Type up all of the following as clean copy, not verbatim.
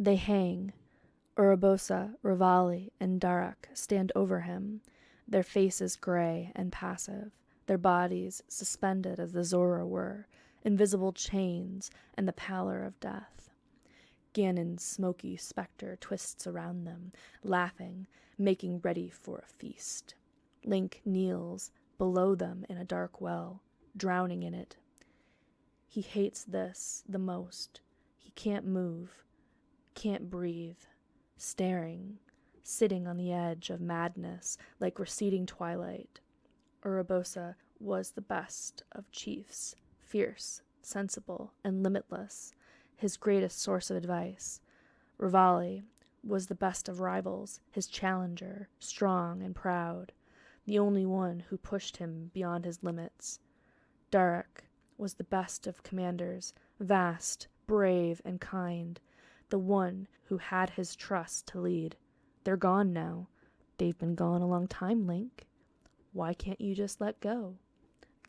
They hang. Urabosa, Rivali, and Darak stand over him, their faces gray and passive, their bodies suspended as the Zora were, invisible chains and the pallor of death. Ganon's smoky specter twists around them, laughing, making ready for a feast. Link kneels below them in a dark well, drowning in it. He hates this the most. He can't move, can't breathe, staring, sitting on the edge of madness like receding twilight. Urabosa was the best of chiefs, fierce, sensible, and limitless, his greatest source of advice. Rivali was the best of rivals, his challenger, strong and proud, the only one who pushed him beyond his limits. Darak was the best of commanders, vast, brave, and kind, the one who had his trust to lead. They're gone now. They've been gone a long time, Link. Why can't you just let go?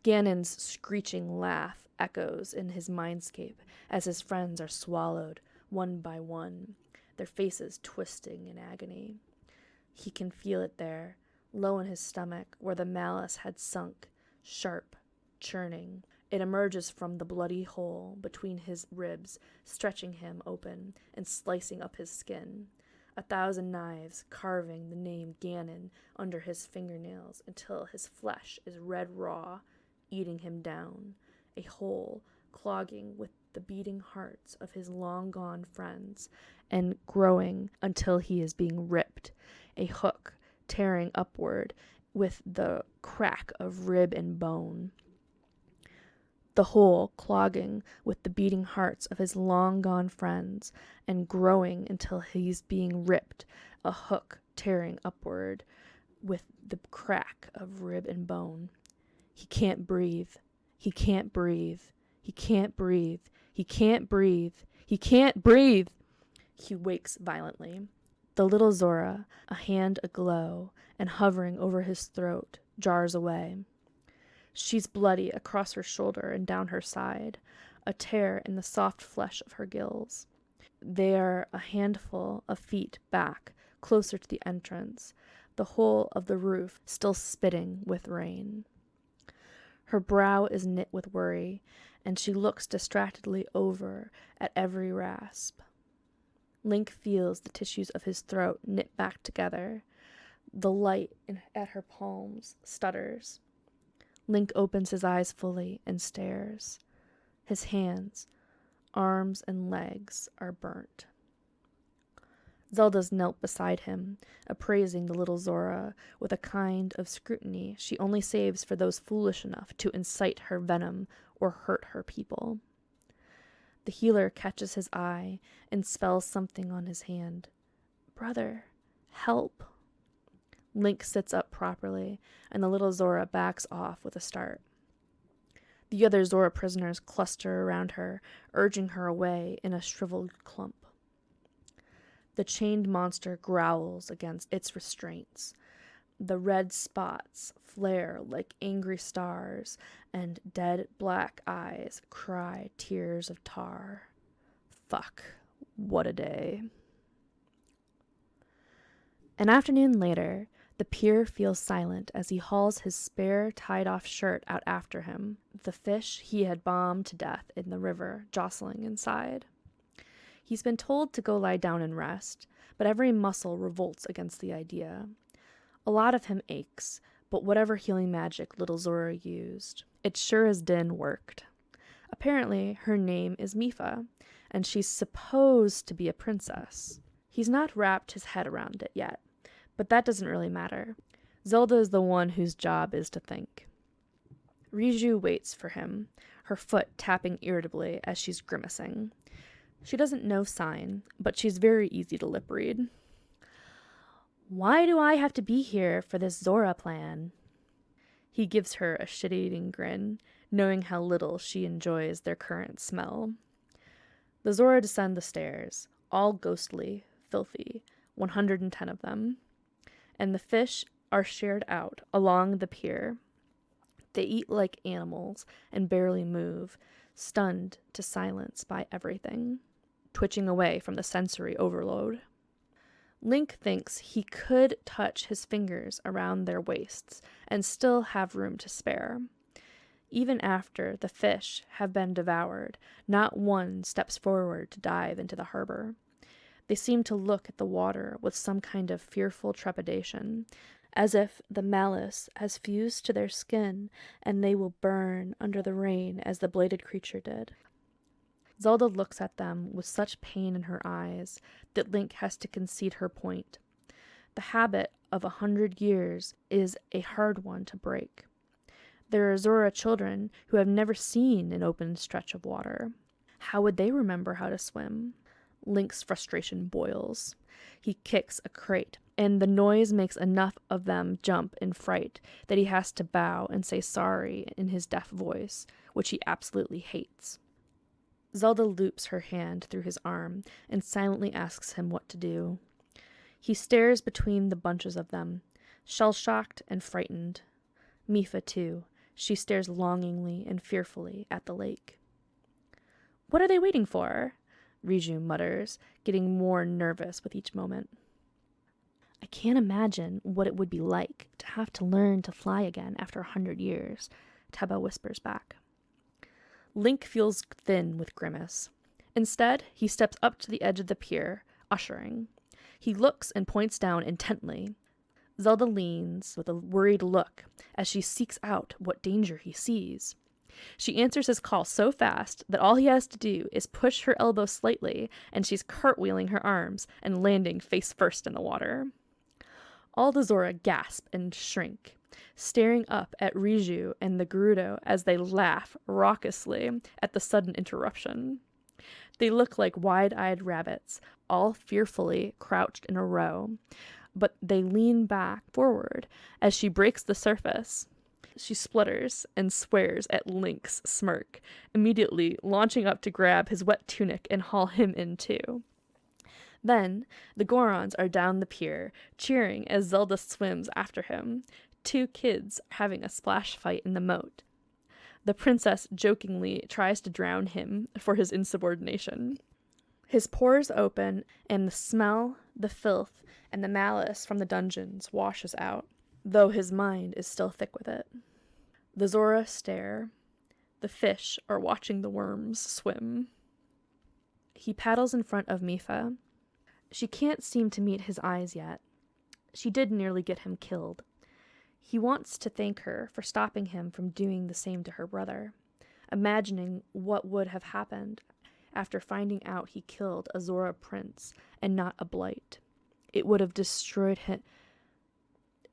Ganon's screeching laugh echoes in his mindscape as his friends are swallowed, one by one, their faces twisting in agony. He can feel it there, low in his stomach, where the malice had sunk, sharp, churning. It emerges from the bloody hole between his ribs, stretching him open and slicing up his skin. 1,000 knives carving the name Ganon under his fingernails until his flesh is red raw, eating him down. A hole clogging with the beating hearts of his long-gone friends and growing until he is being ripped. A hook tearing upward with the crack of rib and bone. The hole clogging with the beating hearts of his long-gone friends and growing until he's being ripped, a hook tearing upward with the crack of rib and bone. He can't breathe. He can't breathe. He can't breathe. He can't breathe. He can't breathe. He wakes violently. The little Zora, a hand aglow and hovering over his throat, jars away. She's bloody across her shoulder and down her side, a tear in the soft flesh of her gills. They are a handful of feet back, closer to the entrance, the whole of the roof still spitting with rain. Her brow is knit with worry, and she looks distractedly over at every rasp. Link feels the tissues of his throat knit back together. The light at her palms stutters. Link opens his eyes fully and stares. His hands, arms, and legs are burnt. Zelda's knelt beside him, appraising the little Zora with a kind of scrutiny she only saves for those foolish enough to incite her venom or hurt her people. The healer catches his eye and spells something on his hand. "Brother, help." Link sits up properly, and the little Zora backs off with a start. The other Zora prisoners cluster around her, urging her away in a shriveled clump. The chained monster growls against its restraints. The red spots flare like angry stars, and dead black eyes cry tears of tar. Fuck, what a day. An afternoon later, the pier feels silent as he hauls his spare tied-off shirt out after him, the fish he had bombed to death in the river jostling inside. He's been told to go lie down and rest, but every muscle revolts against the idea. A lot of him aches, but whatever healing magic little Zora used, it sure as din worked. Apparently, her name is Mifa, and she's supposed to be a princess. He's not wrapped his head around it yet, but that doesn't really matter. Zelda is the one whose job is to think. Riju waits for him, her foot tapping irritably as she's grimacing. She doesn't know sign, but she's very easy to lip read. "Why do I have to be here for this Zora plan?" He gives her a shit-eating grin, knowing how little she enjoys their current smell. The Zora descend the stairs, all ghostly, filthy, 110 of them, and the fish are shared out along the pier. They eat like animals and barely move, stunned to silence by everything. twitching away from the sensory overload. Link thinks he could touch his fingers around their waists and still have room to spare. Even after the fish have been devoured, not one steps forward to dive into the harbor. They seem to look at the water with some kind of fearful trepidation, as if the malice has fused to their skin and they will burn under the rain as the bladed creature did. Zelda looks at them with such pain in her eyes that Link has to concede her point. The habit of 100 years is a hard one to break. There are Zora children who have never seen an open stretch of water. How would they remember how to swim? Link's frustration boils. He kicks a crate, and the noise makes enough of them jump in fright that he has to bow and say sorry in his deaf voice, which he absolutely hates. Zelda loops her hand through his arm and silently asks him what to do. He stares between the bunches of them, shell-shocked and frightened. Mipha, too. She stares longingly and fearfully at the lake. "What are they waiting for?" Riju mutters, getting more nervous with each moment. "I can't imagine what it would be like to have to learn to fly again after 100 years, Teba whispers back. Link feels thin with grimace. Instead, he steps up to the edge of the pier, ushering. He looks and points down intently. Zelda leans with a worried look as she seeks out what danger he sees. She answers his call so fast that all he has to do is push her elbow slightly, and she's cartwheeling her arms and landing face first in the water. All the Zora gasp and shrink, staring up at Riju and the Gerudo as they laugh raucously at the sudden interruption. They look like wide-eyed rabbits, all fearfully crouched in a row, but they lean back forward as she breaks the surface. She splutters and swears at Link's smirk, immediately launching up to grab his wet tunic and haul him in too. Then, the Gorons are down the pier, cheering as Zelda swims after him, 2 kids having a splash fight in the moat. The princess jokingly tries to drown him for his insubordination. His pores open, and the smell, the filth, and the malice from the dungeons washes out, though his mind is still thick with it. The Zora stare. The fish are watching the worms swim. He paddles in front of Mipha. She can't seem to meet his eyes yet. She did nearly get him killed. He wants to thank her for stopping him from doing the same to her brother, imagining what would have happened after finding out he killed a Zora prince and not a blight. It would have destroyed him.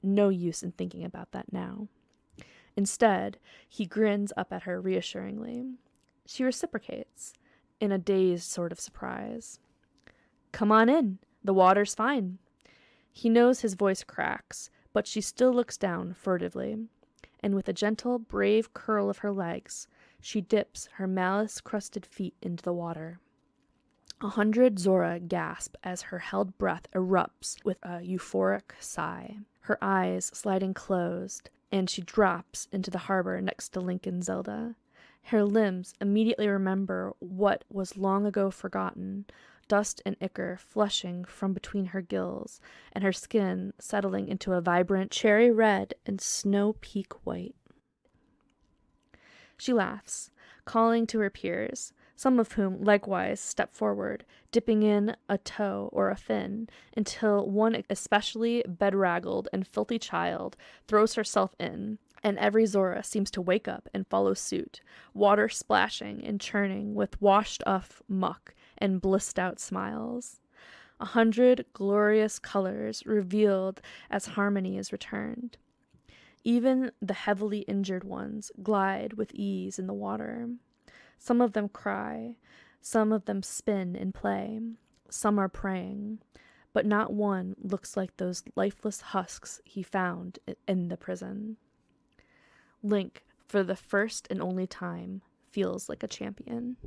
No use in thinking about that now. Instead, he grins up at her reassuringly. She reciprocates, in a dazed sort of surprise. "Come on in. The water's fine." He knows his voice cracks, but she still looks down furtively, and with a gentle, brave curl of her legs, she dips her malice-crusted feet into the water. 100 Zora gasp as her held breath erupts with a euphoric sigh, her eyes sliding closed, and she drops into the harbor next to Link and Zelda. Her limbs immediately remember what was long ago forgotten, dust and ichor flushing from between her gills, and her skin settling into a vibrant cherry red and snow peak white. She laughs, calling to her peers, some of whom likewise step forward, dipping in a toe or a fin, until one especially bedraggled and filthy child throws herself in, and every Zora seems to wake up and follow suit, water splashing and churning with washed-off muck and blissed-out smiles. 100 glorious colors revealed as harmony is returned. Even the heavily injured ones glide with ease in the water. Some of them cry, some of them spin and play, some are praying, but not one looks like those lifeless husks he found in the prison. Link, for the first and only time, feels like a champion.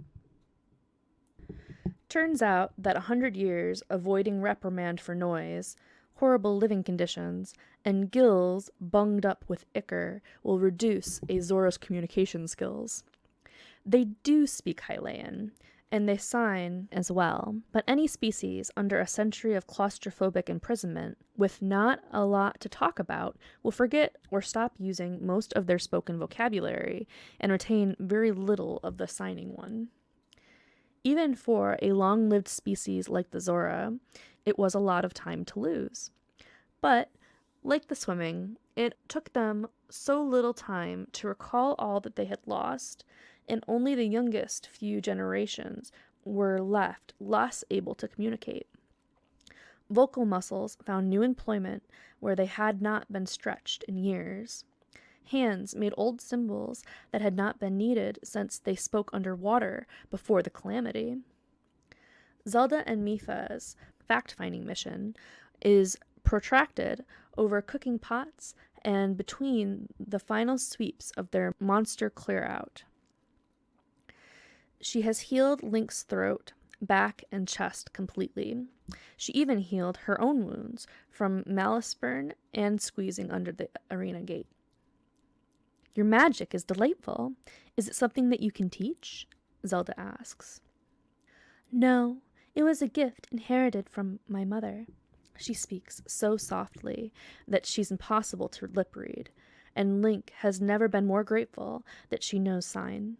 Turns out that 100 years avoiding reprimand for noise, horrible living conditions, and gills bunged up with ichor will reduce a Zora's communication skills. They do speak Hylian, and they sign as well. But any species under a century of claustrophobic imprisonment, with not a lot to talk about, will forget or stop using most of their spoken vocabulary and retain very little of the signing one. Even for a long-lived species like the Zora, it was a lot of time to lose. But, like the swimming, it took them so little time to recall all that they had lost, and only the youngest few generations were left less able to communicate. Vocal muscles found new employment where they had not been stretched in years. Hands made old symbols that had not been needed since they spoke underwater before the calamity. Zelda and Mifa's fact-finding mission is protracted over cooking pots and between the final sweeps of their monster clear-out. She has healed Link's throat, back, and chest completely. She even healed her own wounds from malice burn and squeezing under the arena gate. Your magic is delightful. Is it something that you can teach? Zelda asks. No, it was a gift inherited from my mother. She speaks so softly that she's impossible to lip read, and Link has never been more grateful that she knows sign.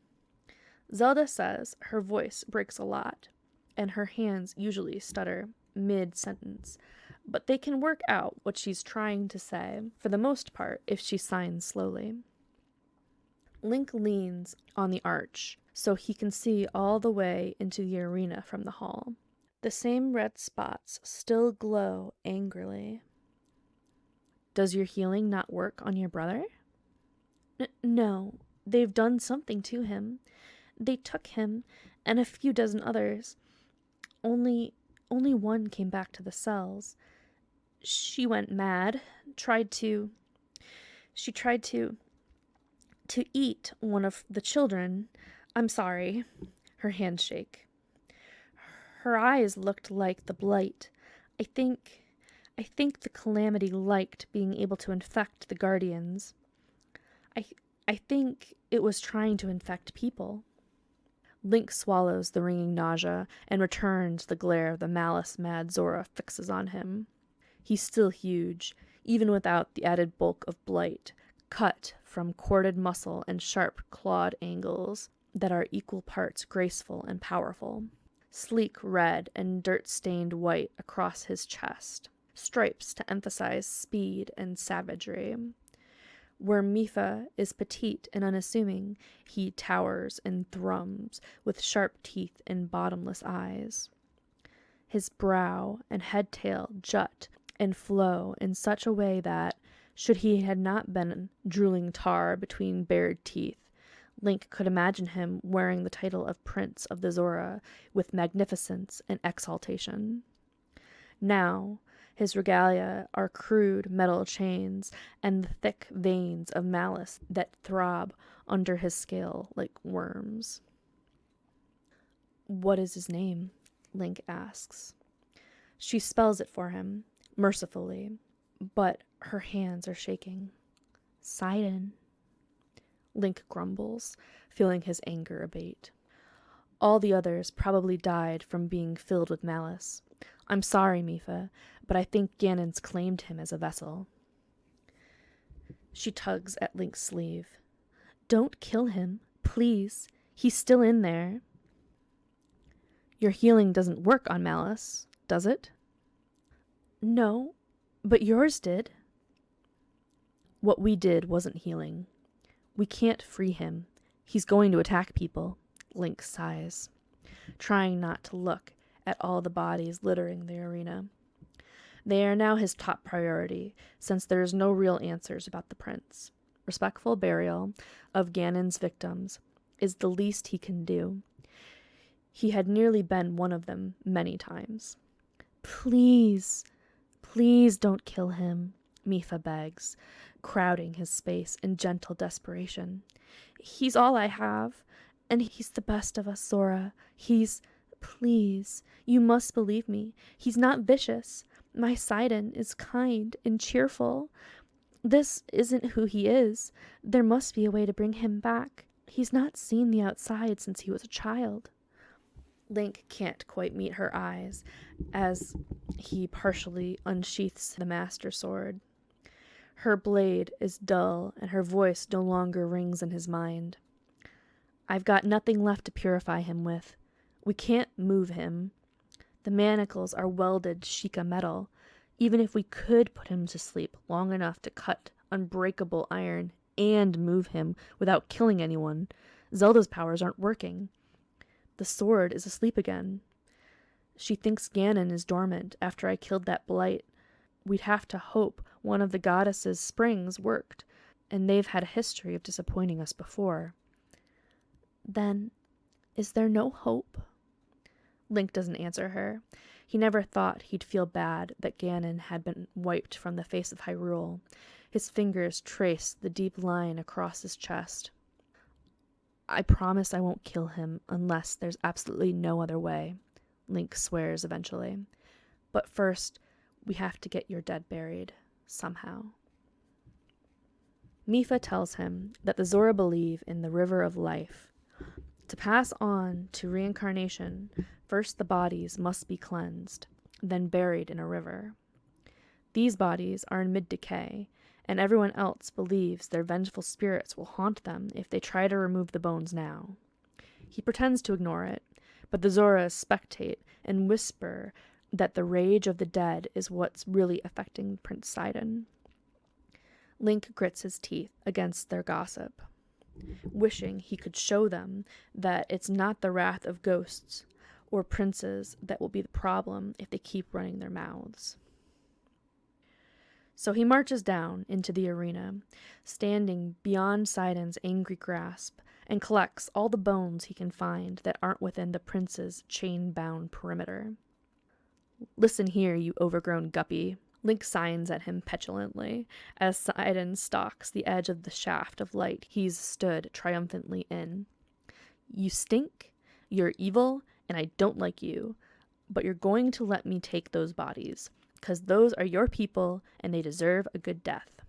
Zelda says her voice breaks a lot, and her hands usually stutter mid-sentence, but they can work out what she's trying to say, for the most part, if she signs slowly. Link leans on the arch, so he can see all the way into the arena from the hall. The same red spots still glow angrily. Does your healing not work on your brother? No, they've done something to him. They took him, and a few dozen others. Only one came back to the cells. She went mad, tried to eat one of the children. I'm sorry. Her hands shake. Her eyes looked like the blight. I think the calamity liked being able to infect the guardians. I think it was trying to infect people. Link swallows the ringing nausea and returns the glare the malice-mad Zora fixes on him. He's still huge, even without the added bulk of blight, cut from corded muscle and sharp clawed angles that are equal parts graceful and powerful. Sleek red and dirt-stained white across his chest, stripes to emphasize speed and savagery. Where Mifa is petite and unassuming, he towers and thrums with sharp teeth and bottomless eyes. His brow and head-tail jut and flow in such a way that, should he had not been drooling tar between bared teeth, Link could imagine him wearing the title of Prince of the Zora with magnificence and exaltation. Now, his regalia are crude metal chains and the thick veins of malice that throb under his scale like worms. What is his name? Link asks. She spells it for him, mercifully, but her hands are shaking. Sidon. Link grumbles, feeling his anger abate. All the others probably died from being filled with malice. I'm sorry, Mifa, but I think Ganon's claimed him as a vessel. She tugs at Link's sleeve. Don't kill him, please. He's still in there. Your healing doesn't work on malice, does it? No, but yours did. What we did wasn't healing. We can't free him. He's going to attack people, Link sighs, trying not to look at all the bodies littering the arena. They are now his top priority, since there is no real answers about the prince. Respectful burial of Ganon's victims is the least he can do. He had nearly been one of them many times. Please, please don't kill him, Mifa begs, crowding his space in gentle desperation. He's all I have, and he's the best of us, Zora. Please, you must believe me. He's not vicious. My Sidon is kind and cheerful. This isn't who he is. There must be a way to bring him back. He's not seen the outside since he was a child. Link can't quite meet her eyes as he partially unsheaths the Master Sword. Her blade is dull, and her voice no longer rings in his mind. I've got nothing left to purify him with. We can't move him. The manacles are welded Sheikah metal. Even if we could put him to sleep long enough to cut unbreakable iron and move him without killing anyone, Zelda's powers aren't working. The sword is asleep again. She thinks Ganon is dormant after I killed that blight. We'd have to hope one of the goddess's springs worked, and they've had a history of disappointing us before. Then, is there no hope? Link doesn't answer her. He never thought he'd feel bad that Ganon had been wiped from the face of Hyrule. His fingers trace the deep line across his chest. I promise I won't kill him unless there's absolutely no other way, Link swears eventually. But first, we have to get your dead buried, somehow. Mipha tells him that the Zora believe in the River of Life. To pass on to reincarnation, first the bodies must be cleansed, then buried in a river. These bodies are in mid-decay, and everyone else believes their vengeful spirits will haunt them if they try to remove the bones now. He pretends to ignore it, but the Zoras spectate and whisper that the rage of the dead is what's really affecting Prince Sidon. Link grits his teeth against their gossip, wishing he could show them that it's not the wrath of ghosts or princes that will be the problem if they keep running their mouths. So he marches down into the arena, standing beyond Sidon's angry grasp, and collects all the bones he can find that aren't within the prince's chain-bound perimeter. Listen here, you overgrown guppy. Link signs at him petulantly, as Sidon stalks the edge of the shaft of light he's stood triumphantly in. You stink, you're evil, and I don't like you, but you're going to let me take those bodies, 'cause those are your people, and they deserve a good death.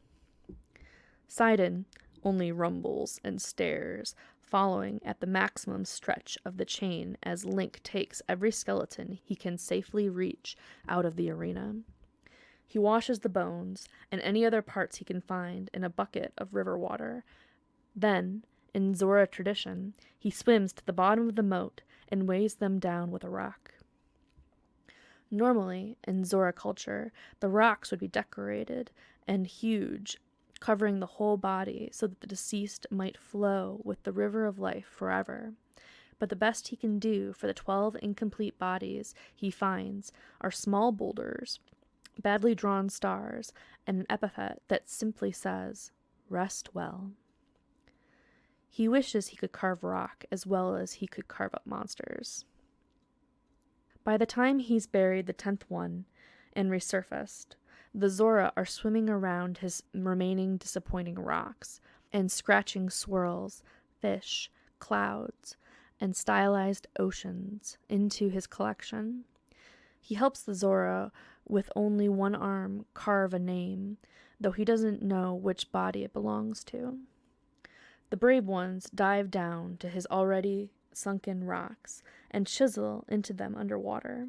Sidon only rumbles and stares, following at the maximum stretch of the chain as Link takes every skeleton he can safely reach out of the arena. He washes the bones and any other parts he can find in a bucket of river water. Then, in Zora tradition, he swims to the bottom of the moat and weighs them down with a rock. Normally, in Zora culture, the rocks would be decorated and huge, covering the whole body so that the deceased might flow with the river of life forever. But the best he can do for the 12 incomplete bodies he finds are small boulders, badly drawn stars, and an epithet that simply says, "Rest well." He wishes he could carve rock as well as he could carve up monsters. By the time he's buried the 10th one and resurfaced, the Zora are swimming around his remaining disappointing rocks and scratching swirls, fish, clouds, and stylized oceans into his collection. He helps the Zora with only one arm carve a name, though he doesn't know which body it belongs to. The brave ones dive down to his already sunken rocks and chisel into them underwater.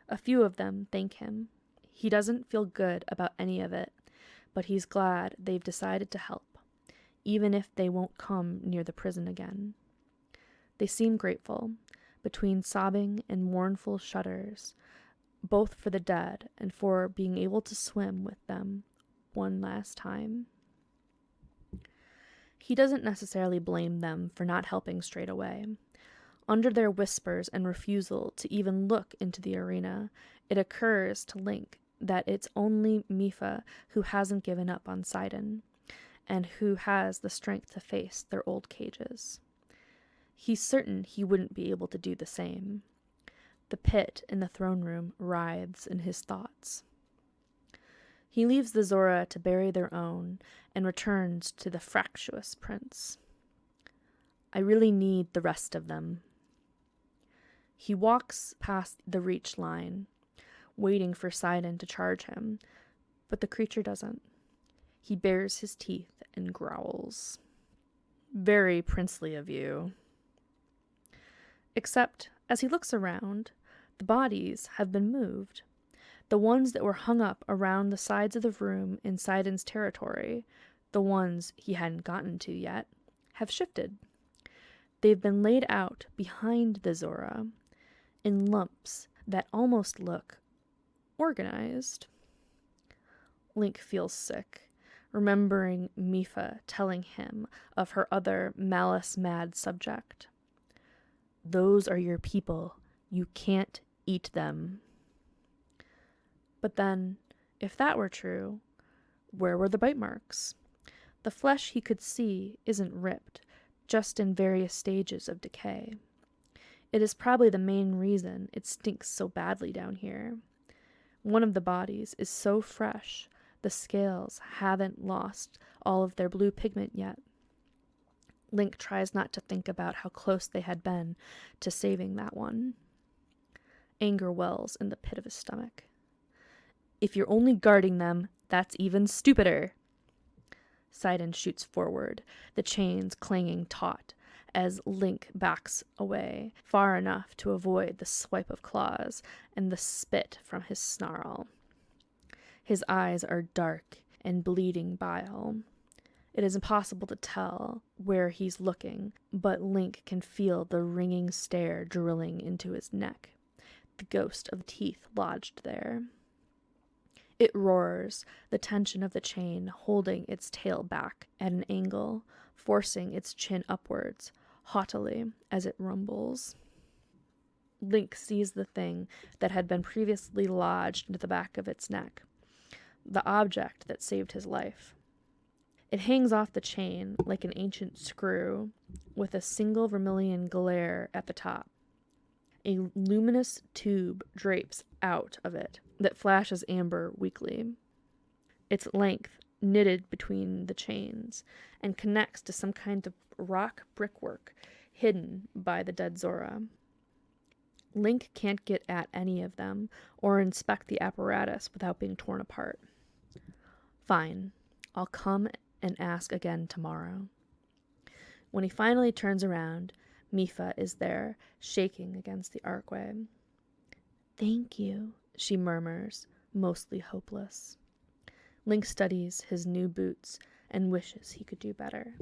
A few of them thank him. He doesn't feel good about any of it, but he's glad they've decided to help, even if they won't come near the prison again. They seem grateful, between sobbing and mournful shudders, both for the dead and for being able to swim with them one last time. He doesn't necessarily blame them for not helping straight away. Under their whispers and refusal to even look into the arena, it occurs to Link that it's only Mipha who hasn't given up on Sidon, and who has the strength to face their old cages. He's certain he wouldn't be able to do the same. The pit in the throne room writhes in his thoughts. He leaves the Zora to bury their own and returns to the fractious prince. I really need the rest of them. He walks past the reach line, waiting for Sidon to charge him, but the creature doesn't. He bares his teeth and growls. Very princely of you. Except, As he looks around, the bodies have been moved. The ones that were hung up around the sides of the room in Sidon's territory, the ones he hadn't gotten to yet, have shifted. They've been laid out behind the Zora in lumps that almost look organized. Link feels sick, remembering Mifa telling him of her other malice-mad subject. Those are your people. You can't eat them. But then, if that were true, where were the bite marks? The flesh he could see isn't ripped, just in various stages of decay. It is probably the main reason it stinks so badly down here. One of the bodies is so fresh, the scales haven't lost all of their blue pigment yet. Link tries not to think about how close they had been to saving that one. Anger wells in the pit of his stomach. If you're only guarding them, that's even stupider. Sidon shoots forward, the chains clanging taut, as Link backs away, far enough to avoid the swipe of claws and the spit from his snarl. His eyes are dark and bleeding bile. It is impossible to tell where he's looking, but Link can feel the ringing stare drilling into his neck, the ghost of teeth lodged there. It roars, the tension of the chain holding its tail back at an angle, forcing its chin upwards, haughtily, as it rumbles. Link sees the thing that had been previously lodged into the back of its neck, the object that saved his life. It hangs off the chain like an ancient screw, with a single vermilion glare at the top. A luminous tube drapes out of it that flashes amber weakly. Its length knitted between the chains and connects to some kind of rock brickwork hidden by the dead Zora. Link can't get at any of them or inspect the apparatus without being torn apart. Fine, I'll come and ask again tomorrow. When he finally turns around, Mifa is there, shaking against the archway. Thank you, she murmurs, mostly hopeless. Link studies his new boots and wishes he could do better.